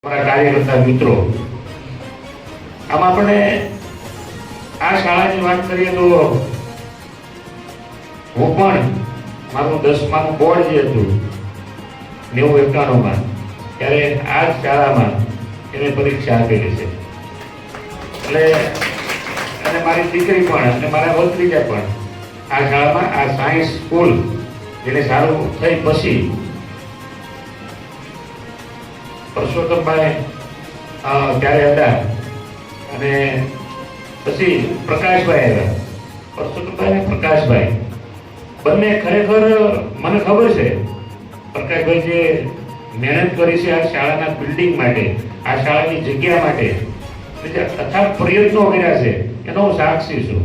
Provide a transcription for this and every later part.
કાર્યકર્તા મિત્રો આમ આપણે આ શાળાની વાત કરીએ તો હું પણ મારું 10માનું બોર્ડ જે હતું 90-91માં ત્યારે આ જ શાળામાં એને પરીક્ષા આપેલી છે એટલે અને મારી દીકરી પણ અને મારા ભત્રીજા પણ આ શાળામાં આ સાયન્સ સ્કૂલ જેને સારું થઈ પછી પરસોત્તમભાઈ ત્યારે હતા અને પછી પ્રકાશભાઈ આવ્યા. પરસોત્તમભાઈ અને પ્રકાશભાઈ બંને ખરેખર મને ખબર છે પ્રકાશભાઈ જે મહેનત કરી છે આ શાળાના બિલ્ડિંગ માટે, આ શાળાની જગ્યા માટે અથાગ પ્રયત્નો કર્યા છે એનો હું સાક્ષી છું.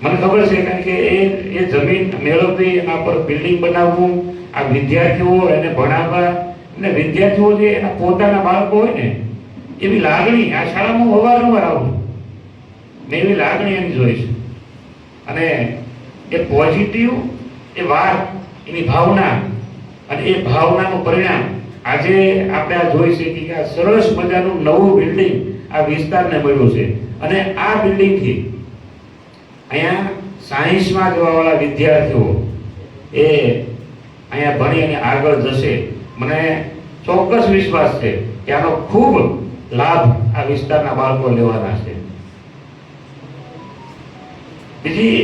મને ખબર છે કારણ કે એ જમીન મેળવવી, એના પર બિલ્ડિંગ બનાવવું, આ વિદ્યાર્થીઓ એને ભણાવવા અને વિદ્યાર્થીઓ જે એના પોતાના બાળકો હોય ને એવી લાગણી આ શાળામાં અવારનવાર આવું મેં એવી લાગણી એની જોઈ છે અને એ પોઝિટિવ એ વાત એની ભાવના અને એ ભાવનાનું પરિણામ આજે આપણે આ જોઈ શકીએ કે આ સરસ મજાનું નવું બિલ્ડિંગ આ વિસ્તારને મળ્યું છે અને આ બિલ્ડિંગથી અહીંયા સાયન્સમાં જવાવાળા વિદ્યાર્થીઓ એ અહીંયા ભણી અને આગળ જશે. મને ચોક્કસ વિશ્વાસ છે કે આનો ખૂબ લાભ આ વિસ્તારના બાળકો લેવાના છે. બીજી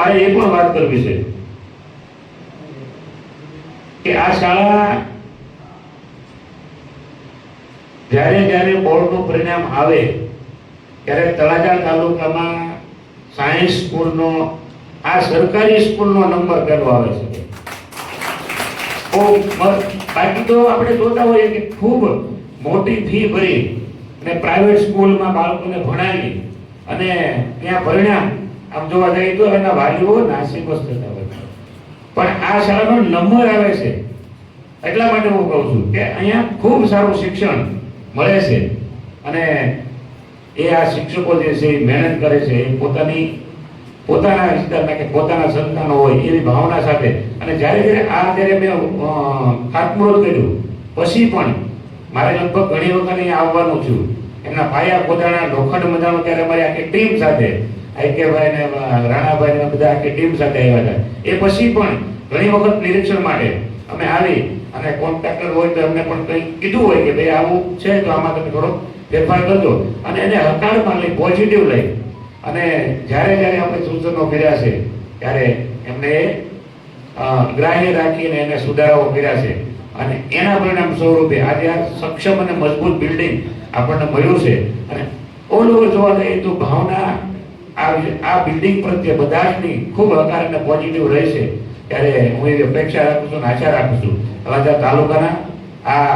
મારે એ પણ વાત કરવી છે કે આ શાળા જ્યારે બોર્ડનું પરિણામ આવે ત્યારે તળાજા તાલુકામાં સાયન્સ સ્કૂલનો આ સરકારી સ્કૂલનો નંબર પહેલો આવે છે. બાકી તો આપણે જોતા હોઈએ કે ખૂબ મોટી ફી ભરી અને પ્રાઇવેટ સ્કૂલમાં બાળકોને ભણાવી અને ત્યાં પરિણામ આમ જોવા જઈએ તો એના વાલીઓ નાસીપાસ થતા હોય, પણ આ શાળાનો નંબર આવે છે એટલા માટે હું કહું છું કે અહીંયા ખૂબ સારું શિક્ષણ મળે છે અને એ આ શિક્ષકો જે છે એ મહેનત કરે છે, એ પોતાના વિસ્તારના કે પોતાના સંતાનો હોય એવી ભાવના સાથે. અને જ્યારે મેં ખાતમુહૂર્ત કર્યું પછી પણ મારે લગભગ ઘણી વખત અહીંયા આવવાનું છું. એમના પાયા પોતાના લોખંડ મજાનો ત્યારે મારી આખી ટીમ સાથે આઈકેભાઈ ને રાણાભાઈ ને બધા આખી ટીમ સાથે આવ્યા હતા. એ પછી પણ ઘણી વખત નિરીક્ષણ માટે અમે આવી અને કોન્ટ્રાક્ટર હોય તો એમને પણ કંઈ કીધું હોય કે ભાઈ આવું છે તો આમાં તમે થોડો ફેરફાર કરજો અને એને હકારમાં લઈ, પોઝિટિવ લઈ અને જ્યારે આપણે સૂચનો કર્યા છે ત્યારે એમને ગ્રાહ્ય રાખીને એને સુધારાઓ કર્યા છે અને એના પરિણામ સ્વરૂપે આજે આ સક્ષમ અને મજબૂત બિલ્ડિંગ આપણને મળ્યું છે. અને ઓલ ઓવર જોવા જઈએ તો ભાવના આ બિલ્ડિંગ પ્રત્યે બધા જની ખૂબ હકાર અને પોઝિટિવ રહેશે ત્યારે હું એવી અપેક્ષા રાખું છું અને આશા રાખું છું. તળાજા તાલુકાના આ